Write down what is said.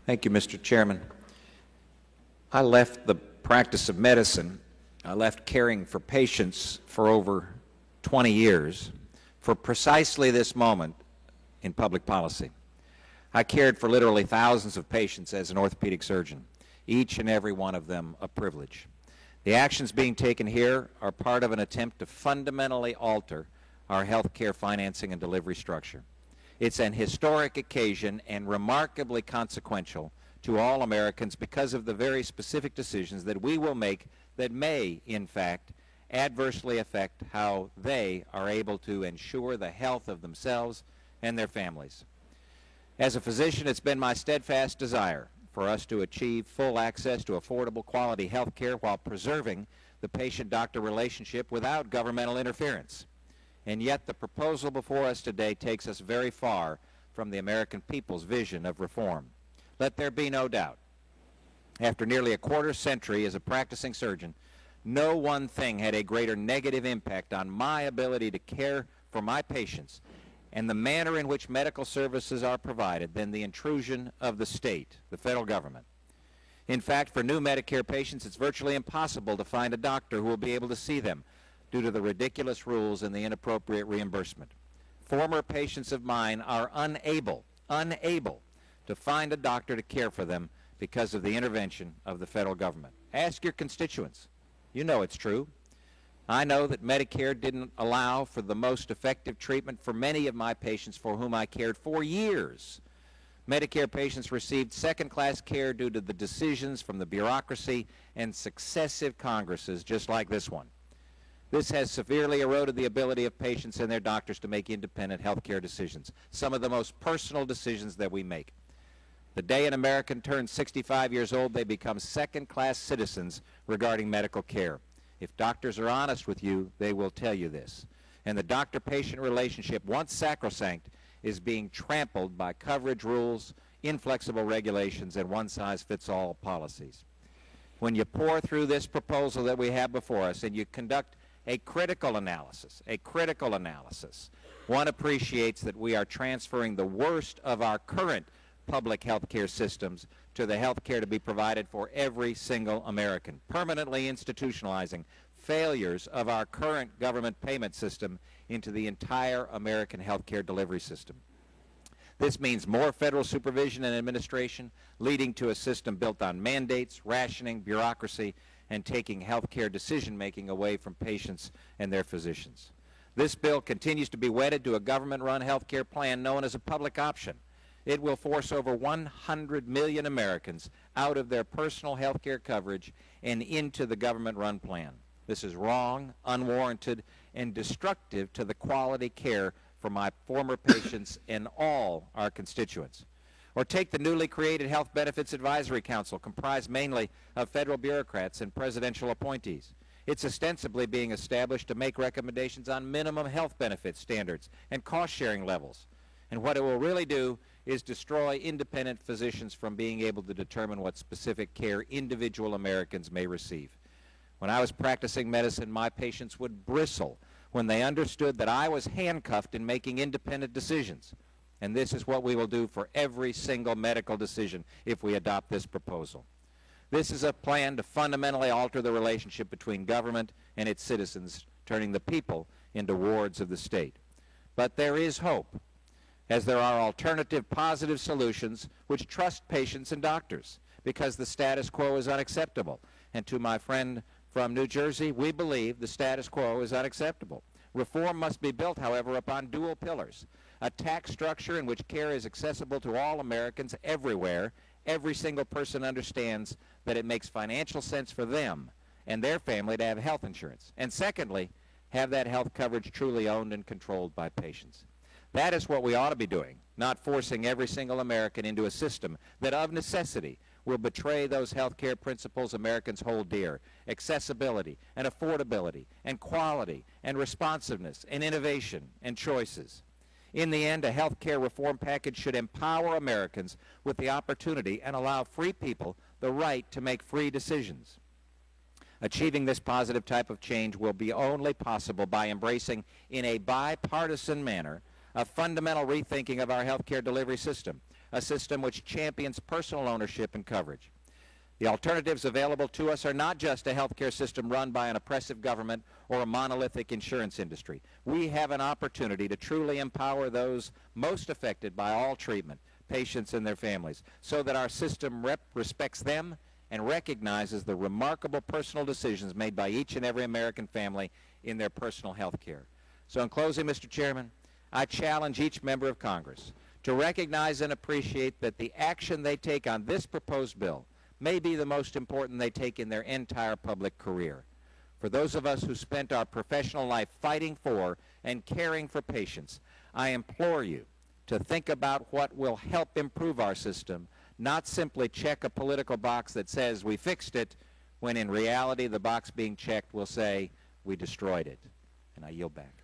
Thank you, Mr. Chairman. I left the practice of medicine, I left caring for patients for over 20 years for precisely this moment in public policy. I cared for literally thousands of patients as an orthopedic surgeon, each and every one of them a privilege. The actions being taken here are part of an attempt to fundamentally alter our health care financing and delivery structure. It's an historic occasion and remarkably consequential to all Americans because of the very specific decisions that we will make that may, in fact, adversely affect how they are able to ensure the health of themselves and their families. As a physician, it's been my steadfast desire for us to achieve full access to affordable quality health care while preserving the patient-doctor relationship without governmental interference. And yet the proposal before us today takes us very far from the American people's vision of reform. Let there be no doubt. After nearly a quarter century as a practicing surgeon, no one thing had a greater negative impact on my ability to care for my patients and the manner in which medical services are provided than the intrusion of the state, the federal government. In fact, for new Medicare patients, it's virtually impossible to find a doctor who will be able to see them due to the ridiculous rules and the inappropriate reimbursement. Former patients of mine are unable to find a doctor to care for them because of the intervention of the federal government. Ask your constituents. You know it's true. I know that Medicare didn't allow for the most effective treatment for many of my patients for whom I cared for years. Medicare patients received second-class care due to the decisions from the bureaucracy and successive Congresses just like this one. This has severely eroded the ability of patients and their doctors to make independent health care decisions, some of the most personal decisions that we make. The day an American turns 65 years old, they become second-class citizens regarding medical care. If doctors are honest with you, they will tell you this. And the doctor-patient relationship, once sacrosanct, is being trampled by coverage rules, inflexible regulations, and one-size-fits-all policies. When you pore through this proposal that we have before us and you conduct a critical analysis, one appreciates that we are transferring the worst of our current public health care systems to the health care to be provided for every single American, permanently institutionalizing failures of our current government payment system into the entire American health care delivery system. This means more federal supervision and administration, leading to a system built on mandates, rationing, bureaucracy, and taking health care decision-making away from patients and their physicians. This bill continues to be wedded to a government-run health care plan known as a public option. It will force over 100 million Americans out of their personal health care coverage and into the government-run plan. This is wrong, unwarranted, and destructive to the quality care for my former patients and all our constituents. Or take the newly created Health Benefits Advisory Council, comprised mainly of federal bureaucrats and presidential appointees. It's ostensibly being established to make recommendations on minimum health benefit standards and cost-sharing levels. And what it will really do is destroy independent physicians from being able to determine what specific care individual Americans may receive. When I was practicing medicine, my patients would bristle when they understood that I was handcuffed in making independent decisions. And this is what we will do for every single medical decision if we adopt this proposal. This is a plan to fundamentally alter the relationship between government and its citizens, turning the people into wards of the state. But there is hope, as there are alternative positive solutions which trust patients and doctors, because the status quo is unacceptable. And to my friend from New Jersey, we believe the status quo is unacceptable. Reform must be built, however, upon dual pillars: a tax structure in which care is accessible to all Americans everywhere. Every single person understands that it makes financial sense for them and their family to have health insurance. And secondly, have that health coverage truly owned and controlled by patients. That is what we ought to be doing, not forcing every single American into a system that of necessity will betray those health care principles Americans hold dear: accessibility and affordability and quality and responsiveness and innovation and choices. In the end, a health care reform package should empower Americans with the opportunity and allow free people the right to make free decisions. Achieving this positive type of change will be only possible by embracing in a bipartisan manner a fundamental rethinking of our health care delivery system, a system which champions personal ownership and coverage. The alternatives available to us are not just a healthcare system run by an oppressive government or a monolithic insurance industry. We have an opportunity to truly empower those most affected by all treatment, patients and their families, so that our system respects them and recognizes the remarkable personal decisions made by each and every American family in their personal health care. So in closing, Mr. Chairman, I challenge each member of Congress to recognize and appreciate that the action they take on this proposed bill may be the most important they take in their entire public career. For those of us who spent our professional life fighting for and caring for patients, I implore you to think about what will help improve our system, not simply check a political box that says we fixed it, when in reality the box being checked will say we destroyed it. And I yield back.